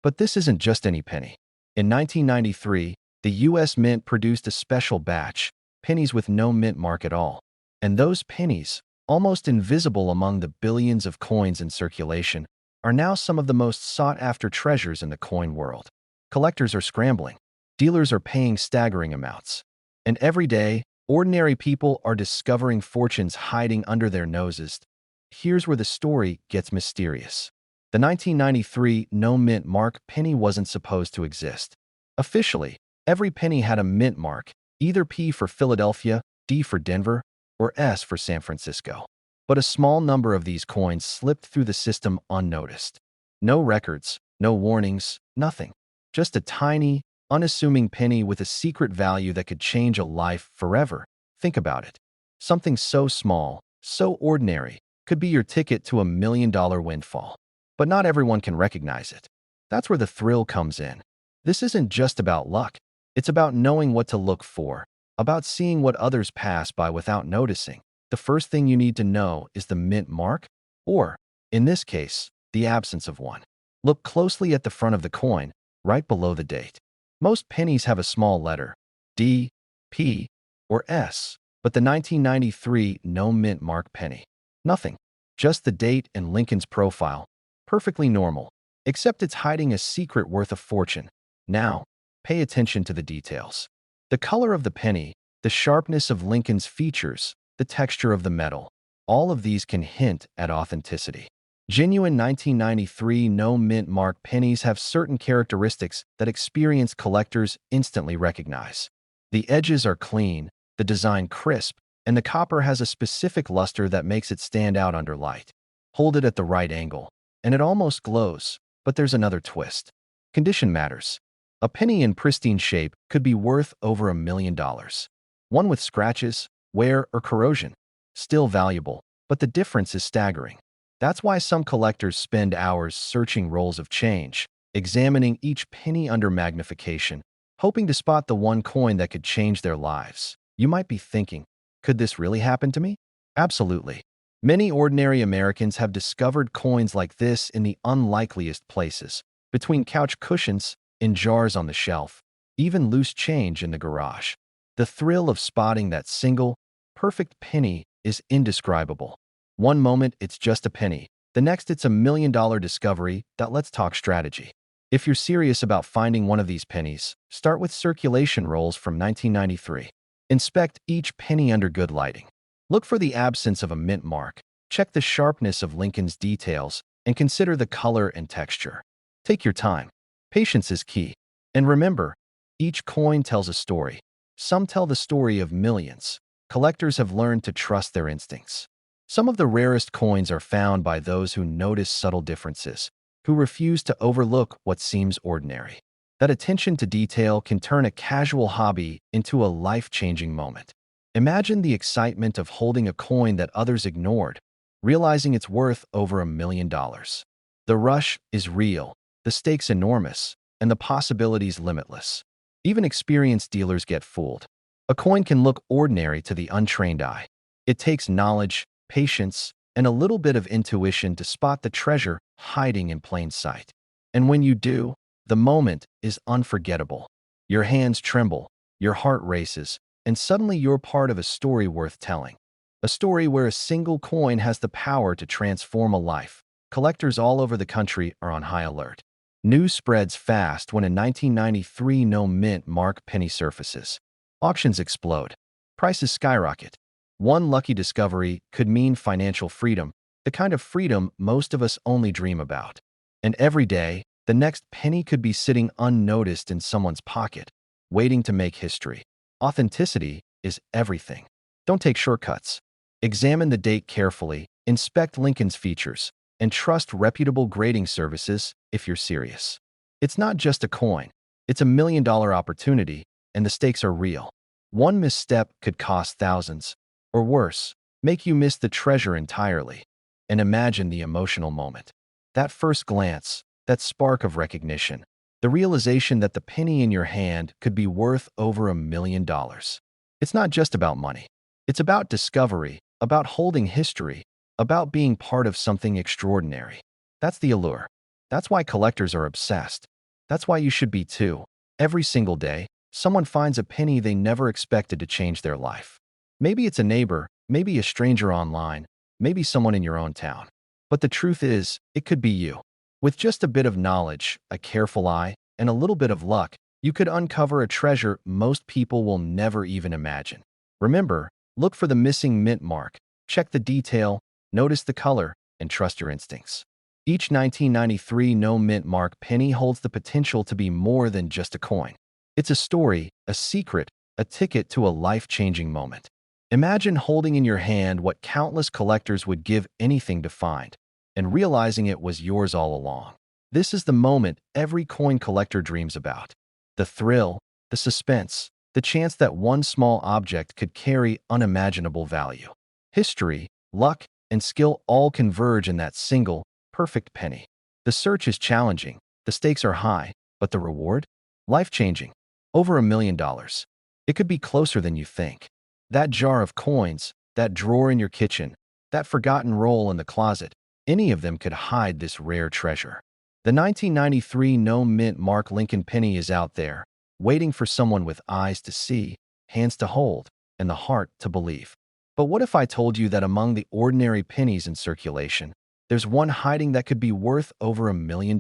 But this isn't just any penny. In 1993, the U.S. Mint produced a special batch, pennies with no mint mark at all. And those pennies, almost invisible among the billions of coins in circulation, are now some of the most sought-after treasures in the coin world. Collectors are scrambling. Dealers are paying staggering amounts. And every day, ordinary people are discovering fortunes hiding under their noses. Here's where the story gets mysterious. The 1993 no mint mark penny wasn't supposed to exist. Officially, every penny had a mint mark, either P for Philadelphia, D for Denver, or S for San Francisco. But a small number of these coins slipped through the system unnoticed. No records, no warnings, nothing. Just a tiny, unassuming penny with a secret value that could change a life forever. Think about it. Something so small, so ordinary, could be your ticket to $1 million windfall. But not everyone can recognize it. That's where the thrill comes in. This isn't just about luck. It's about knowing what to look for, about seeing what others pass by without noticing. The first thing you need to know is the mint mark, or, in this case, the absence of one. Look closely at the front of the coin, right below the date. Most pennies have a small letter, D, P, or S, but the 1993 no mint mark penny. Nothing. Just the date and Lincoln's profile. Perfectly normal, except it's hiding a secret worth a fortune. Now, pay attention to the details. The color of the penny, the sharpness of Lincoln's features, the texture of the metal, all of these can hint at authenticity. Genuine 1993 no mint mark pennies have certain characteristics that experienced collectors instantly recognize. The edges are clean, the design crisp, and the copper has a specific luster that makes it stand out under light. Hold it at the right angle, and it almost glows, but there's another twist. Condition matters. A penny in pristine shape could be worth over $1 million. One with scratches, wear, or corrosion, still valuable, but the difference is staggering. That's why some collectors spend hours searching rolls of change, examining each penny under magnification, hoping to spot the one coin that could change their lives. You might be thinking, could this really happen to me? Absolutely. Many ordinary Americans have discovered coins like this in the unlikeliest places, between couch cushions, in jars on the shelf, even loose change in the garage. The thrill of spotting that single, perfect penny is indescribable. One moment it's just a penny, the next it's $1 million discovery. Let's talk strategy. If you're serious about finding one of these pennies, start with circulation rolls from 1993. Inspect each penny under good lighting. Look for the absence of a mint mark, check the sharpness of Lincoln's details, and consider the color and texture. Take your time. Patience is key. And remember, each coin tells a story. Some tell the story of millions. Collectors have learned to trust their instincts. Some of the rarest coins are found by those who notice subtle differences, who refuse to overlook what seems ordinary. That attention to detail can turn a casual hobby into a life-changing moment. Imagine the excitement of holding a coin that others ignored, realizing it's worth over $1 million. The rush is real, the stakes enormous, and the possibilities limitless. Even experienced dealers get fooled. A coin can look ordinary to the untrained eye. It takes knowledge, patience, and a little bit of intuition to spot the treasure hiding in plain sight. And when you do, the moment is unforgettable. Your hands tremble, your heart races, and suddenly you're part of a story worth telling. A story where a single coin has the power to transform a life. Collectors all over the country are on high alert. News spreads fast when a 1993 no mint mark penny surfaces. Auctions explode. Prices skyrocket. One lucky discovery could mean financial freedom, the kind of freedom most of us only dream about. And every day, the next penny could be sitting unnoticed in someone's pocket, waiting to make history. Authenticity is everything. Don't take shortcuts. Examine the date carefully, inspect Lincoln's features, and trust reputable grading services if you're serious. It's not just a coin. It's $1 million opportunity, and the stakes are real. One misstep could cost thousands, or worse, make you miss the treasure entirely. And imagine the emotional moment. That first glance, that spark of recognition, the realization that the penny in your hand could be worth over $1 million. It's not just about money. It's about discovery, about holding history, about being part of something extraordinary. That's the allure. That's why collectors are obsessed. That's why you should be too. Every single day, someone finds a penny they never expected to change their life. Maybe it's a neighbor, maybe a stranger online, maybe someone in your own town. But the truth is, it could be you. With just a bit of knowledge, a careful eye, and a little bit of luck, you could uncover a treasure most people will never even imagine. Remember, look for the missing mint mark, check the detail, notice the color, and trust your instincts. Each 1993 no mint mark penny holds the potential to be more than just a coin. It's a story, a secret, a ticket to a life-changing moment. Imagine holding in your hand what countless collectors would give anything to find, and realizing it was yours all along. This is the moment every coin collector dreams about. The thrill, the suspense, the chance that one small object could carry unimaginable value. History, luck, and skill all converge in that single, perfect penny. The search is challenging, the stakes are high, but the reward? Life-changing. Over $1 million. It could be closer than you think. That jar of coins, that drawer in your kitchen, that forgotten roll in the closet, any of them could hide this rare treasure. The 1993 no mint mark Lincoln penny is out there, waiting for someone with eyes to see, hands to hold, and the heart to believe. But what if I told you that among the ordinary pennies in circulation, there's one hiding that could be worth over $1 million?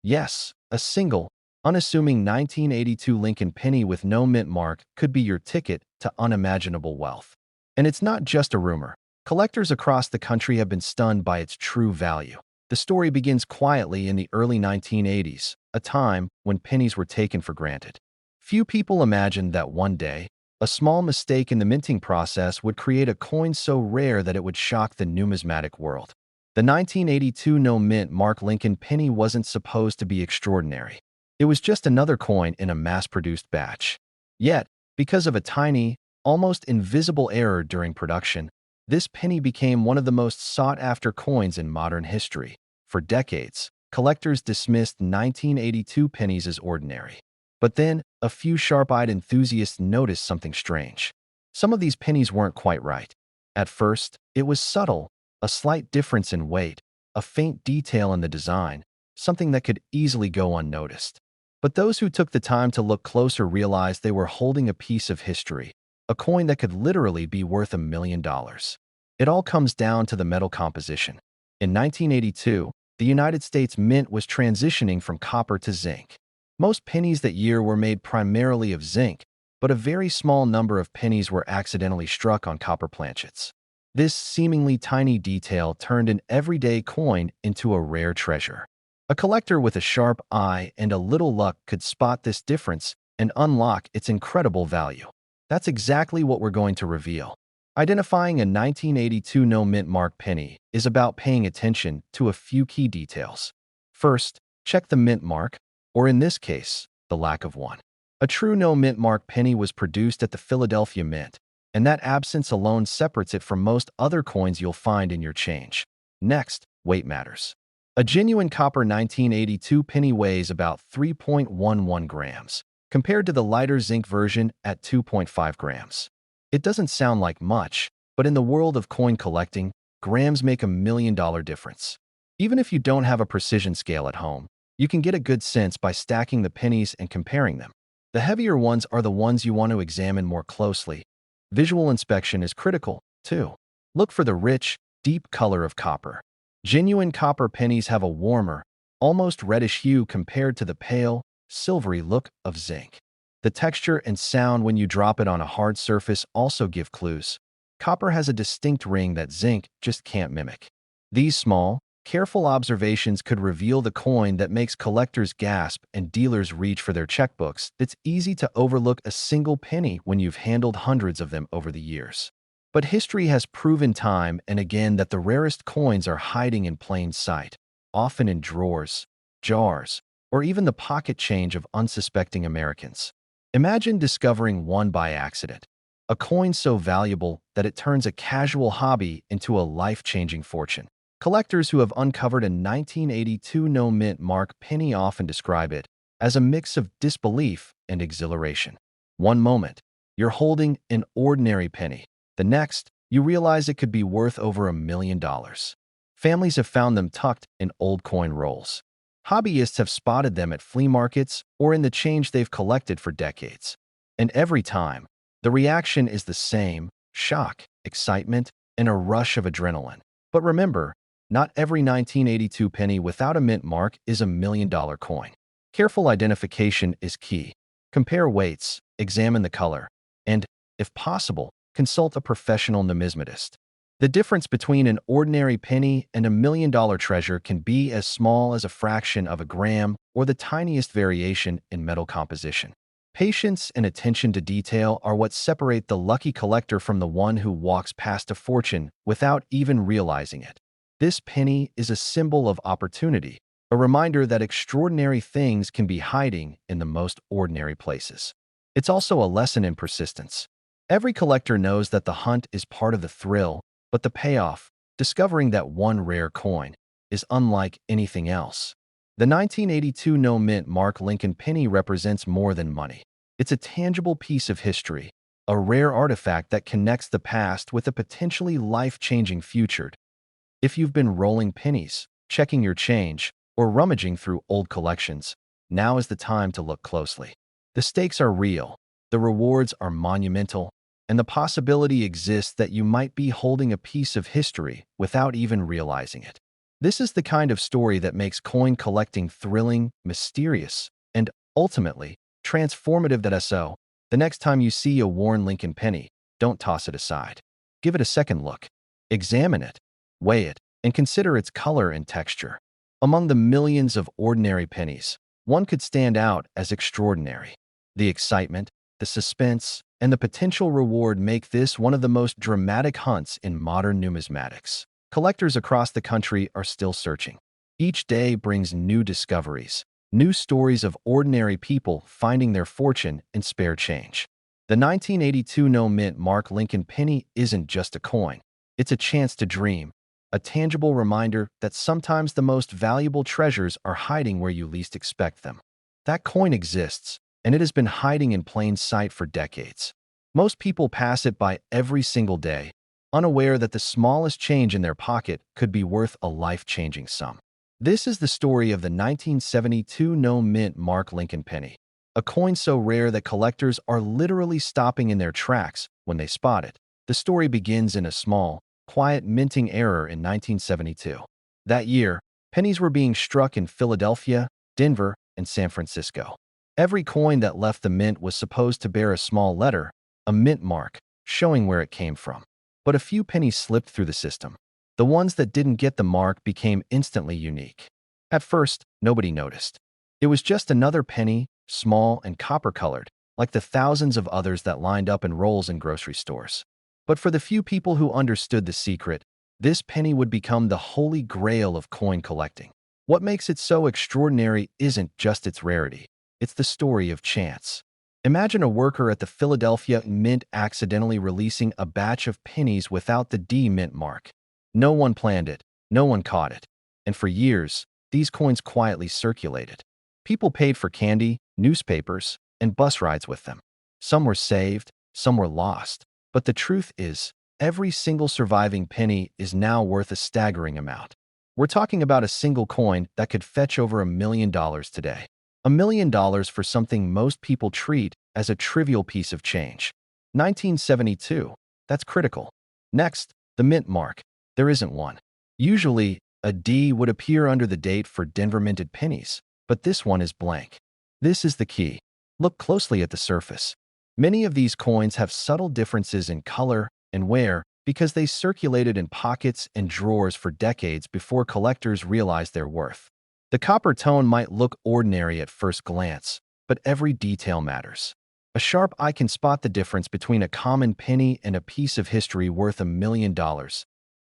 Yes, a single, unassuming 1982 Lincoln penny with no mint mark could be your ticket to unimaginable wealth. And it's not just a rumor. Collectors across the country have been stunned by its true value. The story begins quietly in the early 1980s, a time when pennies were taken for granted. Few people imagined that one day, a small mistake in the minting process would create a coin so rare that it would shock the numismatic world. The 1982 no mint mark Lincoln penny wasn't supposed to be extraordinary. It was just another coin in a mass-produced batch. Yet, because of a tiny, almost invisible error during production, this penny became one of the most sought-after coins in modern history. For decades, collectors dismissed 1982 pennies as ordinary. But then, a few sharp-eyed enthusiasts noticed something strange. Some of these pennies weren't quite right. At first, it was subtle, a slight difference in weight, a faint detail in the design, something that could easily go unnoticed. But those who took the time to look closer realized they were holding a piece of history, a coin that could literally be worth $1 million. It all comes down to the metal composition. In 1982, the United States Mint was transitioning from copper to zinc. Most pennies that year were made primarily of zinc, but a very small number of pennies were accidentally struck on copper planchets. This seemingly tiny detail turned an everyday coin into a rare treasure. A collector with a sharp eye and a little luck could spot this difference and unlock its incredible value. That's exactly what we're going to reveal. Identifying a 1982 no mint mark penny is about paying attention to a few key details. First, check the mint mark, or in this case, the lack of one. A true no mint mark penny was produced at the Philadelphia Mint, and that absence alone separates it from most other coins you'll find in your change. Next, weight matters. A genuine copper 1982 penny weighs about 3.11 grams, compared to the lighter zinc version at 2.5 grams. It doesn't sound like much, but in the world of coin collecting, grams make $1 million difference. Even if you don't have a precision scale at home, you can get a good sense by stacking the pennies and comparing them. The heavier ones are the ones you want to examine more closely. Visual inspection is critical, too. Look for the rich, deep color of copper. Genuine copper pennies have a warmer, almost reddish hue compared to the pale, silvery look of zinc. The texture and sound when you drop it on a hard surface also give clues. Copper has a distinct ring that zinc just can't mimic. These small, careful observations could reveal the coin that makes collectors gasp and dealers reach for their checkbooks. It's easy to overlook a single penny when you've handled hundreds of them over the years. But history has proven time and again that the rarest coins are hiding in plain sight, often in drawers, jars, or even the pocket change of unsuspecting Americans. Imagine discovering one by accident, a coin so valuable that it turns a casual hobby into a life-changing fortune. Collectors who have uncovered a 1982 no mint mark penny often describe it as a mix of disbelief and exhilaration. One moment, you're holding an ordinary penny. The next, you realize it could be worth over $1 million. Families have found them tucked in old coin rolls, Hobbyists have spotted them at flea markets or in the change they've collected for decades. And every time, the reaction is the same: shock, excitement, and a rush of adrenaline. But remember, not every 1982 penny without a mint mark is $1 million coin. Careful identification is key. Compare weights, examine the color, and, if possible, consult a professional numismatist. The difference between an ordinary penny and $1 million treasure can be as small as a fraction of a gram or the tiniest variation in metal composition. Patience and attention to detail are what separate the lucky collector from the one who walks past a fortune without even realizing it. This penny is a symbol of opportunity, a reminder that extraordinary things can be hiding in the most ordinary places. It's also a lesson in persistence. Every collector knows that the hunt is part of the thrill, but the payoff, discovering that one rare coin, is unlike anything else. The 1982 no-mint mark Lincoln penny represents more than money. It's a tangible piece of history, a rare artifact that connects the past with a potentially life-changing future. If you've been rolling pennies, checking your change, or rummaging through old collections, now is the time to look closely. The stakes are real, the rewards are monumental, and the possibility exists that you might be holding a piece of history without even realizing it. This is the kind of story that makes coin collecting thrilling, mysterious, and, ultimately, transformative. So, the next time you see a worn Lincoln penny, don't toss it aside. Give it a second look. Examine it, weigh it, and consider its color and texture. Among the millions of ordinary pennies, one could stand out as extraordinary. The excitement, the suspense, and the potential reward make this one of the most dramatic hunts in modern numismatics. Collectors across the country are still searching. Each day brings new discoveries, new stories of ordinary people finding their fortune in spare change. The 1982 no-mint mark Lincoln penny isn't just a coin. It's a chance to dream, a tangible reminder that sometimes the most valuable treasures are hiding where you least expect them. That coin exists, and it has been hiding in plain sight for decades. Most people pass it by every single day, unaware that the smallest change in their pocket could be worth a life-changing sum. This is the story of the 1972 no-mint mark Lincoln penny, a coin so rare that collectors are literally stopping in their tracks when they spot it. The story begins in a small, quiet minting error in 1972. That year, pennies were being struck in Philadelphia, Denver, and San Francisco. Every coin that left the mint was supposed to bear a small letter, a mint mark, showing where it came from. But a few pennies slipped through the system. The ones that didn't get the mark became instantly unique. At first, nobody noticed. It was just another penny, small and copper-colored, like the thousands of others that lined up in rolls in grocery stores. But for the few people who understood the secret, this penny would become the holy grail of coin collecting. What makes it so extraordinary isn't just its rarity. It's the story of chance. Imagine a worker at the Philadelphia Mint accidentally releasing a batch of pennies without the D mint mark. No one planned it, no one caught it, and for years, these coins quietly circulated. People paid for candy, newspapers, and bus rides with them. Some were saved, some were lost, but the truth is, every single surviving penny is now worth a staggering amount. We're talking about a single coin that could fetch over $1 million today. $1 million for something most people treat as a trivial piece of change. 1972, that's critical. Next, the mint mark. There isn't one. Usually, a D would appear under the date for Denver minted pennies, but this one is blank. This is the key. Look closely at the surface. Many of these coins have subtle differences in color and wear because they circulated in pockets and drawers for decades before collectors realized their worth. The copper tone might look ordinary at first glance, but every detail matters. A sharp eye can spot the difference between a common penny and a piece of history worth $1 million.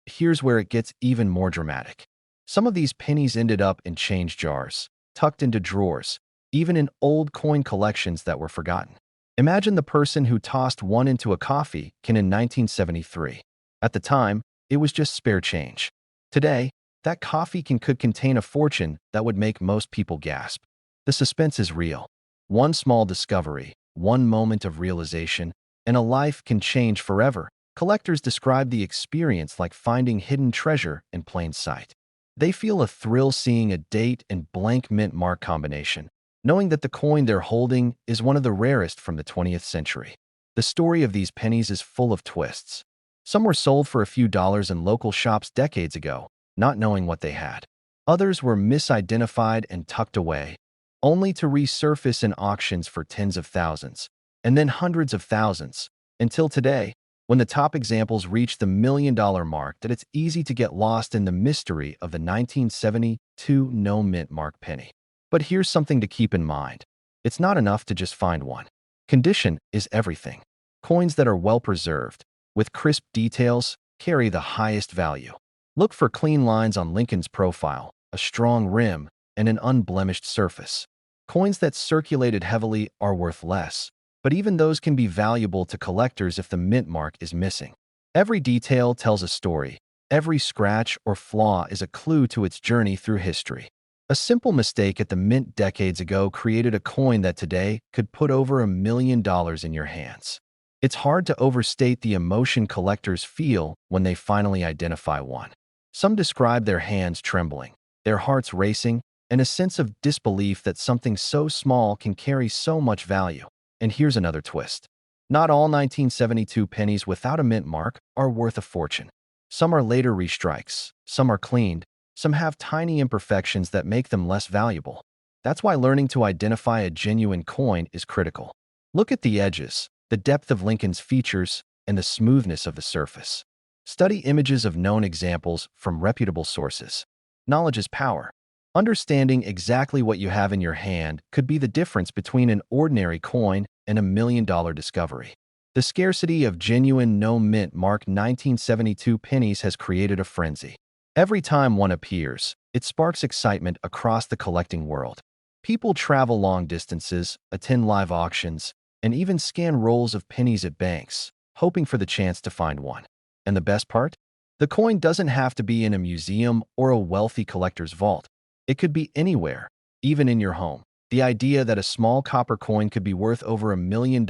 Here's where it gets even more dramatic. Some of these pennies ended up in change jars, tucked into drawers, even in old coin collections that were forgotten. Imagine the person who tossed one into a coffee can in 1973. At the time, it was just spare change. Today, that coffee can could contain a fortune that would make most people gasp. The suspense is real. One small discovery, one moment of realization, and a life can change forever. Collectors describe the experience like finding hidden treasure in plain sight. They feel a thrill seeing a date and blank mint mark combination, knowing that the coin they're holding is one of the rarest from the 20th century. The story of these pennies is full of twists. Some were sold for a few dollars in local shops decades ago, not knowing what they had. Others were misidentified and tucked away, only to resurface in auctions for tens of thousands, and then hundreds of thousands, until today, when the top examples reach the $1 million mark, that it's easy to get lost in the mystery of the 1972 no-mint mark penny. But here's something to keep in mind. It's not enough to just find one. Condition is everything. Coins that are well preserved, with crisp details, carry the highest value. Look for clean lines on Lincoln's profile, a strong rim, and an unblemished surface. Coins that circulated heavily are worth less, but even those can be valuable to collectors if the mint mark is missing. Every detail tells a story. Every scratch or flaw is a clue to its journey through history. A simple mistake at the mint decades ago created a coin that today could put over $1 million in your hands. It's hard to overstate the emotion collectors feel when they finally identify one. Some describe their hands trembling, their hearts racing, and a sense of disbelief that something so small can carry so much value. And here's another twist. Not all 1972 pennies without a mint mark are worth a fortune. Some are later restrikes, some are cleaned, some have tiny imperfections that make them less valuable. That's why learning to identify a genuine coin is critical. Look at the edges, the depth of Lincoln's features, and the smoothness of the surface. Study images of known examples from reputable sources. Knowledge is power. Understanding exactly what you have in your hand could be the difference between an ordinary coin and $1 million discovery. The scarcity of genuine no-mint mark 1972 pennies has created a frenzy. Every time one appears, it sparks excitement across the collecting world. People travel long distances, attend live auctions, and even scan rolls of pennies at banks, hoping for the chance to find one. And the best part? The coin doesn't have to be in a museum or a wealthy collector's vault. It could be anywhere, even in your home. The idea that a small copper coin could be worth over $1 million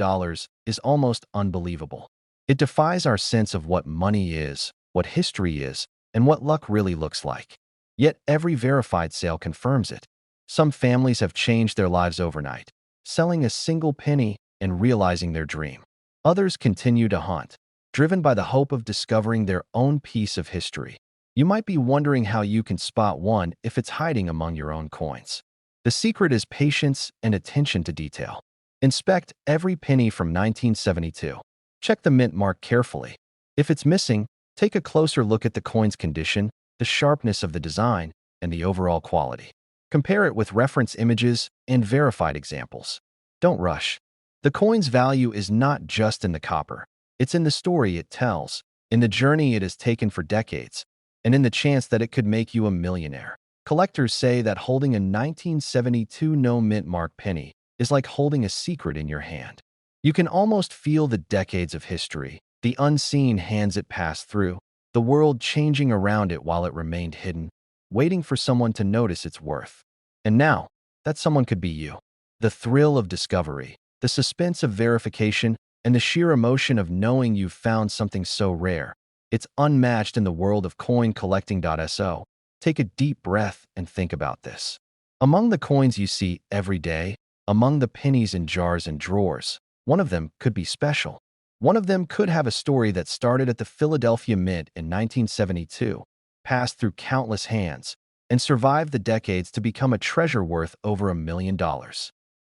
is almost unbelievable. It defies our sense of what money is, what history is, and what luck really looks like. Yet every verified sale confirms it. Some families have changed their lives overnight, selling a single penny and realizing their dream. Others continue to hunt, driven by the hope of discovering their own piece of history. You might be wondering how you can spot one if it's hiding among your own coins. The secret is patience and attention to detail. Inspect every penny from 1972. Check the mint mark carefully. If it's missing, take a closer look at the coin's condition, the sharpness of the design, and the overall quality. Compare it with reference images and verified examples. Don't rush. The coin's value is not just in the copper. It's in the story it tells, in the journey it has taken for decades, and in the chance that it could make you a millionaire. Collectors say that holding a 1972 no-mint mark penny is like holding a secret in your hand. You can almost feel the decades of history, the unseen hands it passed through, the world changing around it while it remained hidden, waiting for someone to notice its worth. And now, that someone could be you. The thrill of discovery, the suspense of verification, and the sheer emotion of knowing you've found something so rare. It's unmatched in the world of coin collecting.so. Take a deep breath and think about this. Among the coins you see every day, among the pennies in jars and drawers, one of them could be special. One of them could have a story that started at the Philadelphia Mint in 1972, passed through countless hands, and survived the decades to become a treasure worth over $1 million.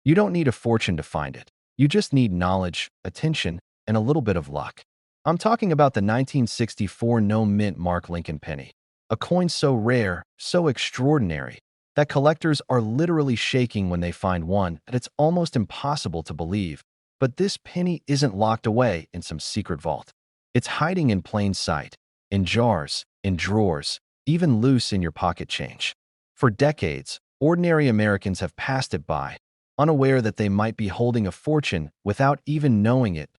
You don't need a fortune to find it. You just need knowledge, attention, and a little bit of luck. I'm talking about the 1964 no-mint mark Lincoln penny. A coin so rare, so extraordinary, that collectors are literally shaking when they find one that it's almost impossible to believe. But this penny isn't locked away in some secret vault. It's hiding in plain sight, in jars, in drawers, even loose in your pocket change. For decades, ordinary Americans have passed it by, unaware that they might be holding a fortune without even knowing it.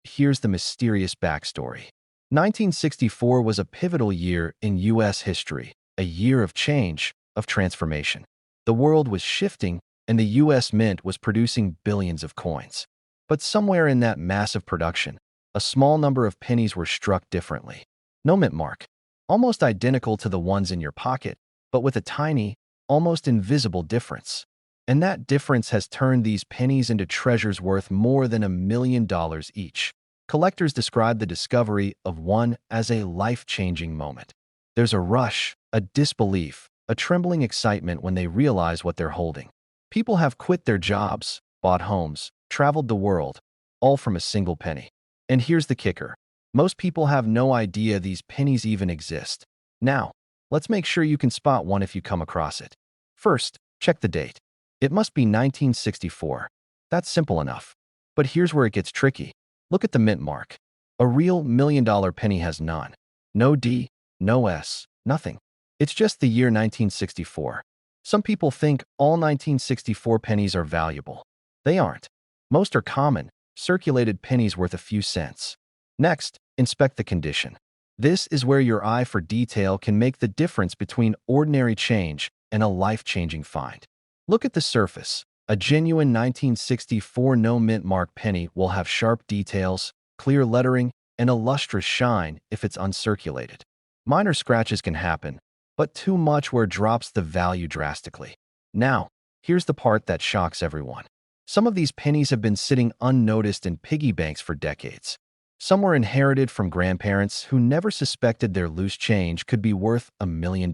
Here's the mysterious backstory. 1964 was a pivotal year in U.S. history, a year of change, of transformation. The world was shifting, and the U.S. Mint was producing billions of coins. But somewhere in that massive production, a small number of pennies were struck differently. No mint mark, almost identical to the ones in your pocket, but with a tiny, almost invisible difference. And that difference has turned these pennies into treasures worth more than $1 million each. Collectors describe the discovery of one as a life-changing moment. There's a rush, a disbelief, a trembling excitement when they realize what they're holding. People have quit their jobs, bought homes, traveled the world, all from a single penny. And here's the kicker. Most people have no idea these pennies even exist. Now, let's make sure you can spot one if you come across it. First, check the date. It must be 1964. That's simple enough. But here's where it gets tricky. Look at the mint mark. A real $1 million penny has none. No D, no S, nothing. It's just the year 1964. Some people think all 1964 pennies are valuable. They aren't. Most are common, circulated pennies worth a few cents. Next, inspect the condition. This is where your eye for detail can make the difference between ordinary change and a life-changing find. Look at the surface. A genuine 1964 no-mint mark penny will have sharp details, clear lettering, and a lustrous shine if it's uncirculated. Minor scratches can happen, but too much wear drops the value drastically. Now, here's the part that shocks everyone. Some of these pennies have been sitting unnoticed in piggy banks for decades. Some were inherited from grandparents who never suspected their loose change could be worth $1 million.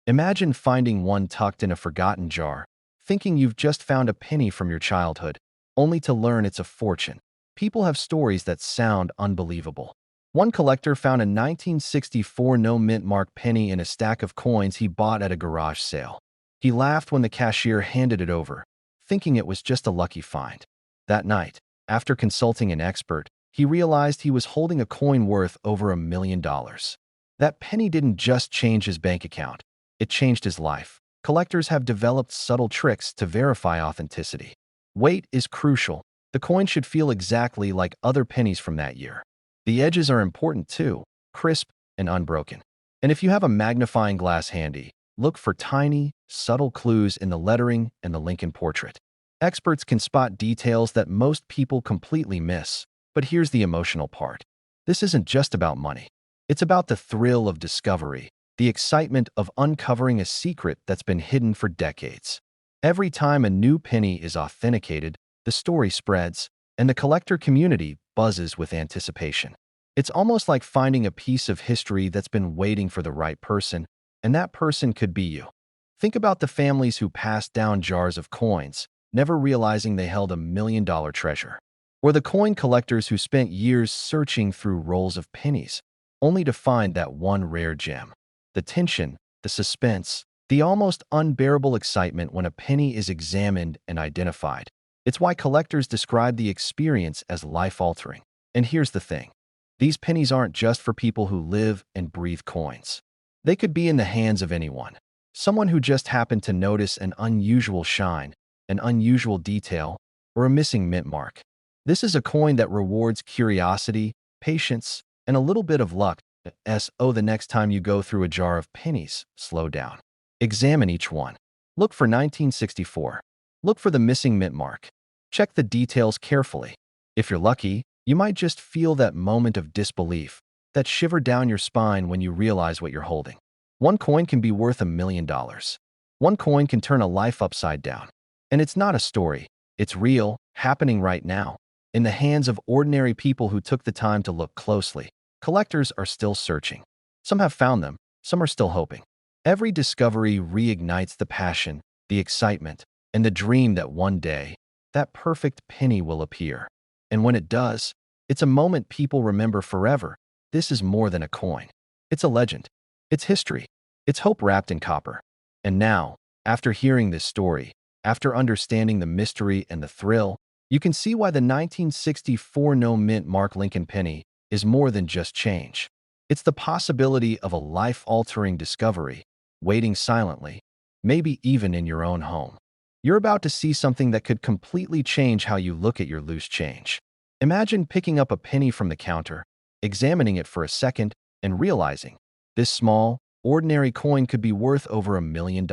Imagine finding one tucked in a forgotten jar, thinking you've just found a penny from your childhood, only to learn it's a fortune. People have stories that sound unbelievable. One collector found a 1964 no-mint mark penny in a stack of coins he bought at a garage sale. He laughed when the cashier handed it over, thinking it was just a lucky find. That night, after consulting an expert, he realized he was holding a coin worth over $1 million. That penny didn't just change his bank account, it changed his life. Collectors have developed subtle tricks to verify authenticity. Weight is crucial. The coin should feel exactly like other pennies from that year. The edges are important too, crisp and unbroken. And if you have a magnifying glass handy, look for tiny, subtle clues in the lettering and the Lincoln portrait. Experts can spot details that most people completely miss. But here's the emotional part. This isn't just about money. It's about the thrill of discovery, the excitement of uncovering a secret that's been hidden for decades. Every time a new penny is authenticated, the story spreads, and the collector community buzzes with anticipation. It's almost like finding a piece of history that's been waiting for the right person, and that person could be you. Think about the families who passed down jars of coins, never realizing they held $1 million treasure. Or the coin collectors who spent years searching through rolls of pennies, only to find that one rare gem. The tension, the suspense, the almost unbearable excitement when a penny is examined and identified. It's why collectors describe the experience as life-altering. And here's the thing. These pennies aren't just for people who live and breathe coins. They could be in the hands of anyone. Someone who just happened to notice an unusual shine, an unusual detail, or a missing mint mark. This is a coin that rewards curiosity, patience, and a little bit of luck. So the next time you go through a jar of pennies, slow down. Examine each one. Look for 1964. Look for the missing mint mark. Check the details carefully. If you're lucky, you might just feel that moment of disbelief, that shiver down your spine when you realize what you're holding. One coin can be worth $1 million. One coin can turn a life upside down. And it's not a story. It's real, happening right now. In the hands of ordinary people who took the time to look closely. Collectors are still searching. Some have found them, some are still hoping. Every discovery reignites the passion, the excitement, and the dream that one day, that perfect penny will appear. And when it does, it's a moment people remember forever. This is more than a coin. It's a legend. It's history. It's hope wrapped in copper. And now, after hearing this story, after understanding the mystery and the thrill, you can see why the 1964 no-mint mark Lincoln penny is more than just change. It's the possibility of a life-altering discovery, waiting silently, maybe even in your own home. You're about to see something that could completely change how you look at your loose change. Imagine picking up a penny from the counter, examining it for a second, and realizing this small, ordinary coin could be worth over $1 million.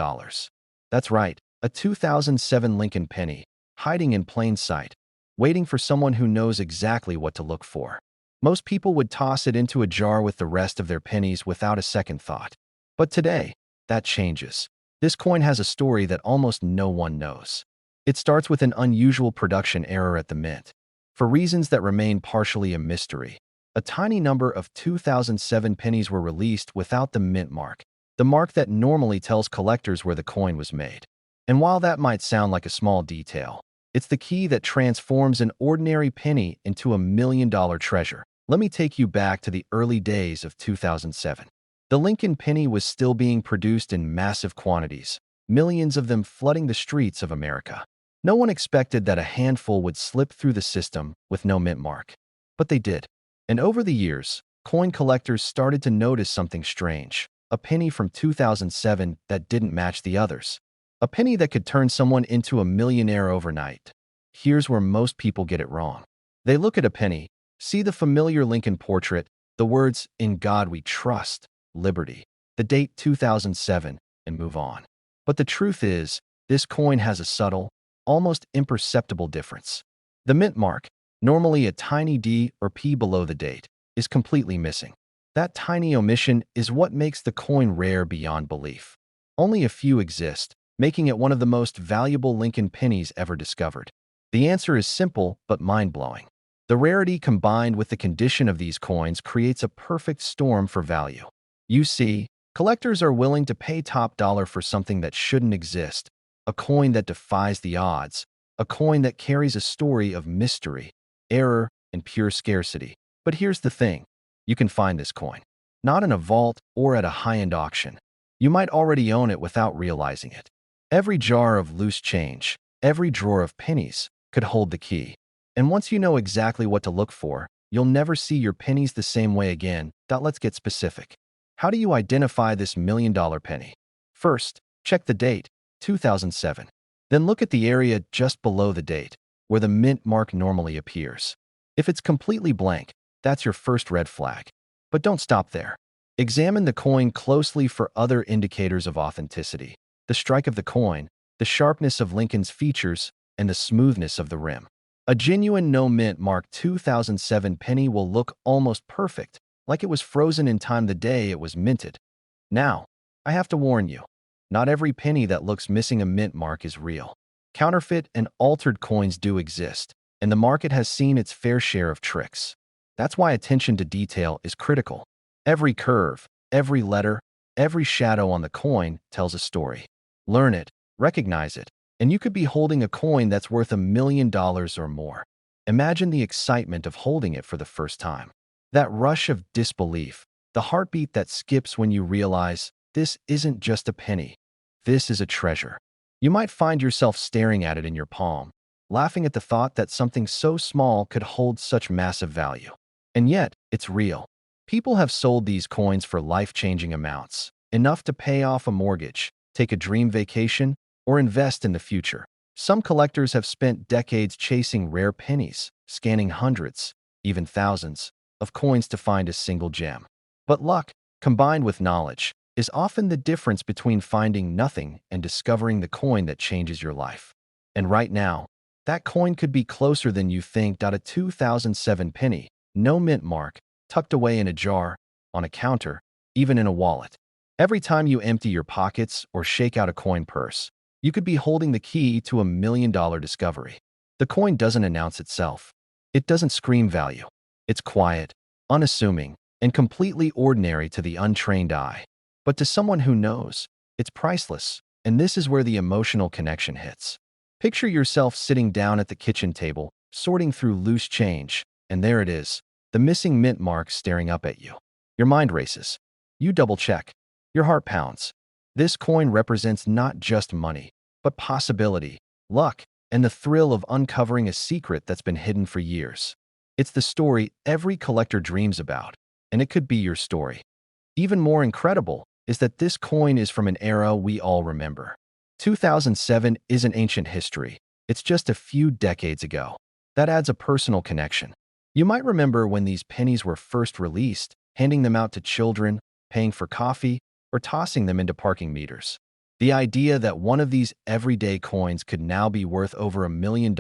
That's right, a 2007 Lincoln penny, hiding in plain sight, waiting for someone who knows exactly what to look for. Most people would toss it into a jar with the rest of their pennies without a second thought. But today, that changes. This coin has a story that almost no one knows. It starts with an unusual production error at the mint. For reasons that remain partially a mystery, a tiny number of 2007 pennies were released without the mint mark, the mark that normally tells collectors where the coin was made. And while that might sound like a small detail, it's the key that transforms an ordinary penny into a million-dollar treasure. Let me take you back to the early days of 2007. The Lincoln penny was still being produced in massive quantities, millions of them flooding the streets of America. No one expected that a handful would slip through the system with no mint mark. But they did. And over the years, coin collectors started to notice something strange. A penny from 2007 that didn't match the others. A penny that could turn someone into a millionaire overnight. Here's where most people get it wrong. They look at a penny, see the familiar Lincoln portrait, the words, "In God We Trust," "Liberty," the date 2007, and move on. But the truth is, this coin has a subtle, almost imperceptible difference. The mint mark, normally a tiny D or P below the date, is completely missing. That tiny omission is what makes the coin rare beyond belief. Only a few exist, making it one of the most valuable Lincoln pennies ever discovered. The answer is simple but mind-blowing. The rarity combined with the condition of these coins creates a perfect storm for value. You see, collectors are willing to pay top dollar for something that shouldn't exist, a coin that defies the odds, a coin that carries a story of mystery, error, and pure scarcity. But here's the thing. You can find this coin, not in a vault or at a high-end auction. You might already own it without realizing it. Every jar of loose change, every drawer of pennies could hold the key. And once you know exactly what to look for, you'll never see your pennies the same way again. Let's get specific. How do you identify this million-dollar penny? First, check the date, 2007. Then look at the area just below the date, where the mint mark normally appears. If it's completely blank, that's your first red flag. But don't stop there. Examine the coin closely for other indicators of authenticity. The strike of the coin, the sharpness of Lincoln's features, and the smoothness of the rim. A genuine no-mint mark 2007 penny will look almost perfect, like it was frozen in time the day it was minted. Now, I have to warn you, not every penny that looks missing a mint mark is real. Counterfeit and altered coins do exist, and the market has seen its fair share of tricks. That's why attention to detail is critical. Every curve, every letter, every shadow on the coin tells a story. Learn it, recognize it, and you could be holding a coin that's worth $1 million or more. Imagine the excitement of holding it for the first time. That rush of disbelief, the heartbeat that skips when you realize this isn't just a penny. This is a treasure. You might find yourself staring at it in your palm, laughing at the thought that something so small could hold such massive value. And yet, it's real. People have sold these coins for life-changing amounts, enough to pay off a mortgage, take a dream vacation, or invest in the future. Some collectors have spent decades chasing rare pennies, scanning hundreds, even thousands, of coins to find a single gem. But luck, combined with knowledge, is often the difference between finding nothing and discovering the coin that changes your life. And right now, that coin could be closer than you think. A 2007 penny, no mint mark, tucked away in a jar, on a counter, even in a wallet. Every time you empty your pockets or shake out a coin purse, you could be holding the key to $1 million discovery. The coin doesn't announce itself. It doesn't scream value. It's quiet, unassuming, and completely ordinary to the untrained eye. But to someone who knows, it's priceless, and this is where the emotional connection hits. Picture yourself sitting down at the kitchen table, sorting through loose change, and there it is, the missing mint mark staring up at you. Your mind races. You double-check. Your heart pounds. This coin represents not just money, but possibility, luck, and the thrill of uncovering a secret that's been hidden for years. It's the story every collector dreams about, and it could be your story. Even more incredible is that this coin is from an era we all remember. 2007 isn't ancient history. It's just a few decades ago. That adds a personal connection. You might remember when these pennies were first released, handing them out to children, paying for coffee, or tossing them into parking meters. The idea that one of these everyday coins could now be worth over $1 million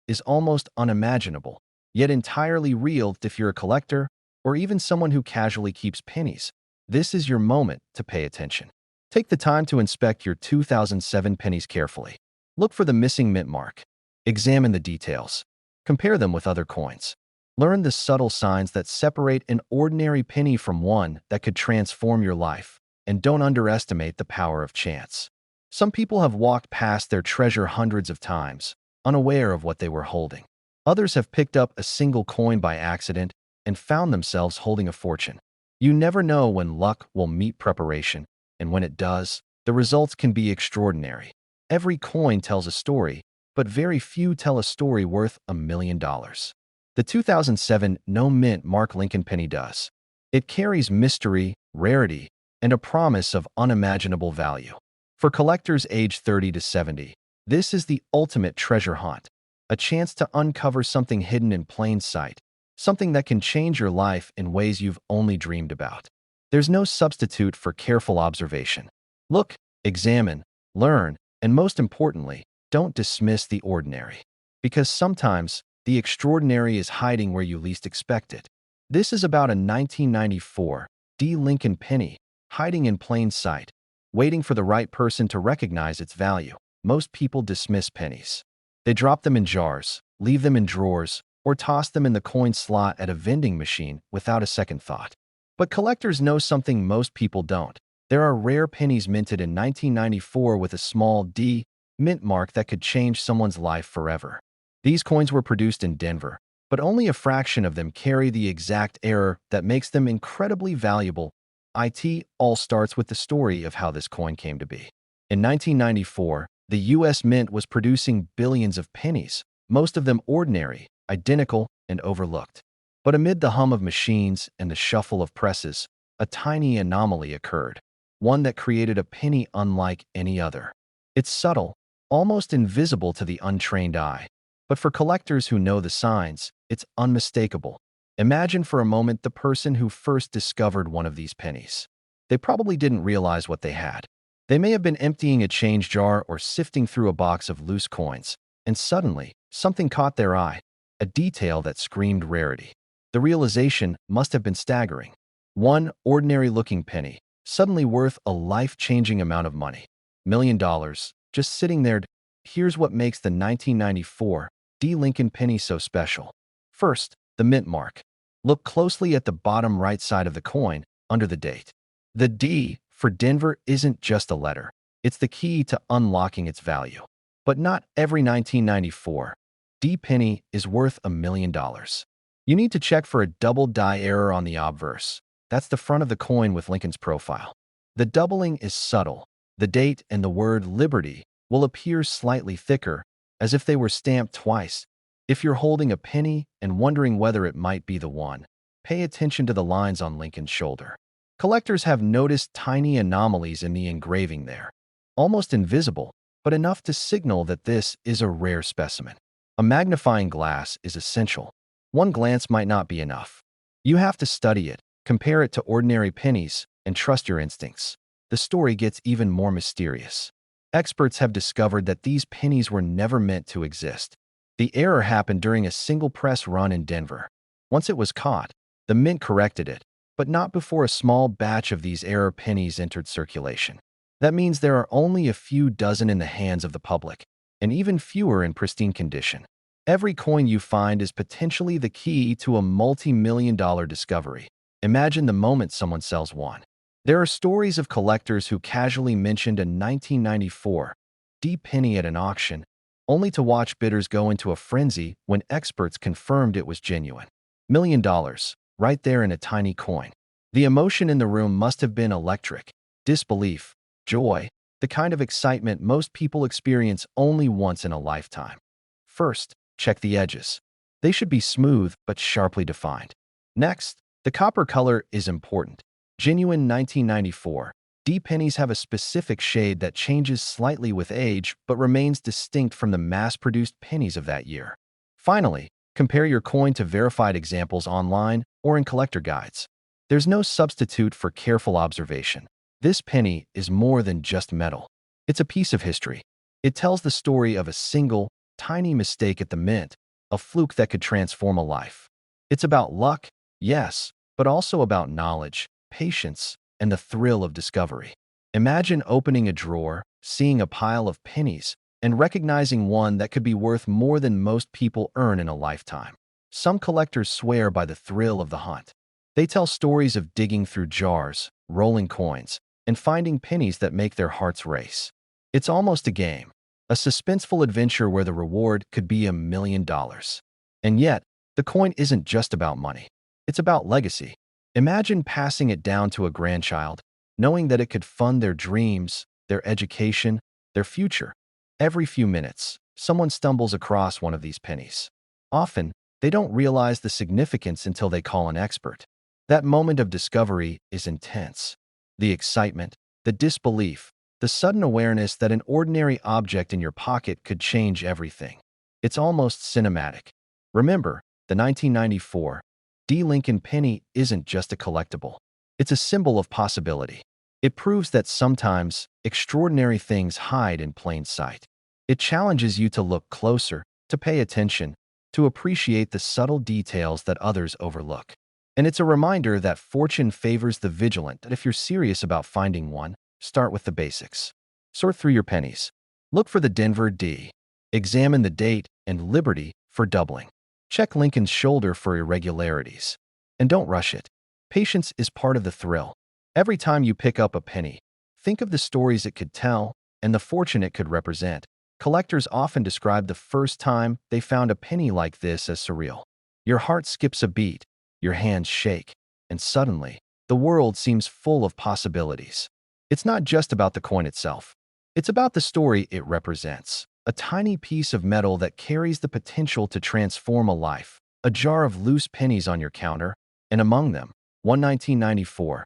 is almost unimaginable, yet entirely real if you're a collector or even someone who casually keeps pennies. This is your moment to pay attention. Take the time to inspect your 2007 pennies carefully. Look for the missing mint mark. Examine the details. Compare them with other coins. Learn the subtle signs that separate an ordinary penny from one that could transform your life. And don't underestimate the power of chance. Some people have walked past their treasure hundreds of times, unaware of what they were holding. Others have picked up a single coin by accident and found themselves holding a fortune. You never know when luck will meet preparation, and when it does, the results can be extraordinary. Every coin tells a story, but very few tell a story worth $1 million. The 2007 No Mint Mark Lincoln penny does. It carries mystery, rarity, and a promise of unimaginable value. For collectors aged 30 to 70, this is the ultimate treasure hunt, a chance to uncover something hidden in plain sight, something that can change your life in ways you've only dreamed about. There's no substitute for careful observation. Look, examine, learn, and most importantly, don't dismiss the ordinary. Because sometimes, the extraordinary is hiding where you least expect it. This is about a 1994 D. Lincoln penny, hiding in plain sight, waiting for the right person to recognize its value. Most people dismiss pennies. They drop them in jars, leave them in drawers, or toss them in the coin slot at a vending machine without a second thought. But collectors know something most people don't. There are rare pennies minted in 1994 with a small D mint mark that could change someone's life forever. These coins were produced in Denver, but only a fraction of them carry the exact error that makes them incredibly valuable. It all starts with the story of how this coin came to be. In 1994, the U.S. Mint was producing billions of pennies, most of them ordinary, identical, and overlooked. But amid the hum of machines and the shuffle of presses, a tiny anomaly occurred, one that created a penny unlike any other. It's subtle, almost invisible to the untrained eye, but for collectors who know the signs, it's unmistakable. Imagine for a moment the person who first discovered one of these pennies. They probably didn't realize what they had. They may have been emptying a change jar or sifting through a box of loose coins, and suddenly, something caught their eye, a detail that screamed rarity. The realization must have been staggering. One ordinary-looking penny, suddenly worth a life-changing amount of money. $1 million, just sitting there. Here's what makes the 1994 D. Lincoln penny so special. First, the mint mark. Look closely at the bottom right side of the coin, under the date. The D for Denver isn't just a letter. It's the key to unlocking its value. But not every 1994 D penny is worth $1 million. You need to check for a double die error on the obverse. That's the front of the coin with Lincoln's profile. The doubling is subtle. The date and the word Liberty will appear slightly thicker, as if they were stamped twice. If you're holding a penny and wondering whether it might be the one, pay attention to the lines on Lincoln's shoulder. Collectors have noticed tiny anomalies in the engraving there, almost invisible, but enough to signal that this is a rare specimen. A magnifying glass is essential. One glance might not be enough. You have to study it, compare it to ordinary pennies, and trust your instincts. The story gets even more mysterious. Experts have discovered that these pennies were never meant to exist. The error happened during a single press run in Denver. Once it was caught, the mint corrected it, but not before a small batch of these error pennies entered circulation. That means there are only a few dozen in the hands of the public, and even fewer in pristine condition. Every coin you find is potentially the key to a multi-million-dollar discovery. Imagine the moment someone sells one. There are stories of collectors who casually mentioned a 1994 D penny at an auction, only to watch bidders go into a frenzy when experts confirmed it was genuine. $1 million, right there in a tiny coin. The emotion in the room must have been electric. Disbelief, joy, the kind of excitement most people experience only once in a lifetime. First, check the edges. They should be smooth but sharply defined. Next, the copper color is important. Genuine 1994 D pennies have a specific shade that changes slightly with age but remains distinct from the mass-produced pennies of that year. Finally, compare your coin to verified examples online or in collector guides. There's no substitute for careful observation. This penny is more than just metal. It's a piece of history. It tells the story of a single, tiny mistake at the mint, a fluke that could transform a life. It's about luck, yes, but also about knowledge, patience, and the thrill of discovery. Imagine opening a drawer, seeing a pile of pennies, and recognizing one that could be worth more than most people earn in a lifetime. Some collectors swear by the thrill of the hunt. They tell stories of digging through jars, rolling coins, and finding pennies that make their hearts race. It's almost a game, a suspenseful adventure where the reward could be $1 million. And yet, the coin isn't just about money. It's about legacy. Imagine passing it down to a grandchild, knowing that it could fund their dreams, their education, their future. Every few minutes, someone stumbles across one of these pennies. Often, they don't realize the significance until they call an expert. That moment of discovery is intense. The excitement, the disbelief, the sudden awareness that an ordinary object in your pocket could change everything. It's almost cinematic. Remember, the 1994 D. Lincoln penny isn't just a collectible. It's a symbol of possibility. It proves that sometimes extraordinary things hide in plain sight. It challenges you to look closer, to pay attention, to appreciate the subtle details that others overlook. And it's a reminder that fortune favors the vigilant, that if you're serious about finding one, start with the basics. Sort through your pennies. Look for the Denver D. Examine the date and Liberty for doubling. Check Lincoln's shoulder for irregularities. And don't rush it. Patience is part of the thrill. Every time you pick up a penny, think of the stories it could tell and the fortune it could represent. Collectors often describe the first time they found a penny like this as surreal. Your heart skips a beat, your hands shake, and suddenly, the world seems full of possibilities. It's not just about the coin itself. It's about the story it represents. A tiny piece of metal that carries the potential to transform a life. A jar of loose pennies on your counter, and among them, one 1994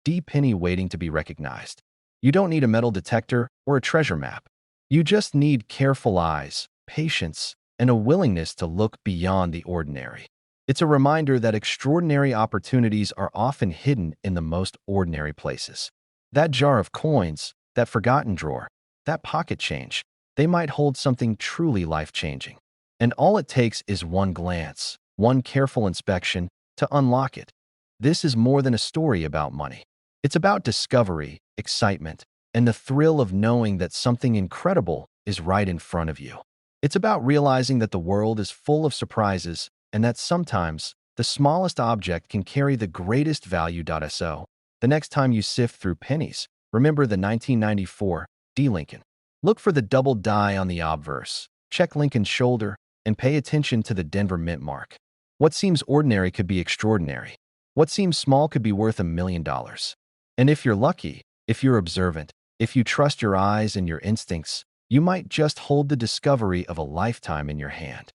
D penny waiting to be recognized. You don't need a metal detector or a treasure map. You just need careful eyes, patience, and a willingness to look beyond the ordinary. It's a reminder that extraordinary opportunities are often hidden in the most ordinary places. That jar of coins, that forgotten drawer, that pocket change, they might hold something truly life-changing. And all it takes is one glance, one careful inspection, to unlock it. This is more than a story about money. It's about discovery, excitement, and the thrill of knowing that something incredible is right in front of you. It's about realizing that the world is full of surprises and that sometimes the smallest object can carry the greatest value. So, the next time you sift through pennies, remember the 1994 D. Lincoln. Look for the double die on the obverse, check Lincoln's shoulder, and pay attention to the Denver mint mark. What seems ordinary could be extraordinary. What seems small could be worth $1 million. And if you're lucky, if you're observant, if you trust your eyes and your instincts, you might just hold the discovery of a lifetime in your hand.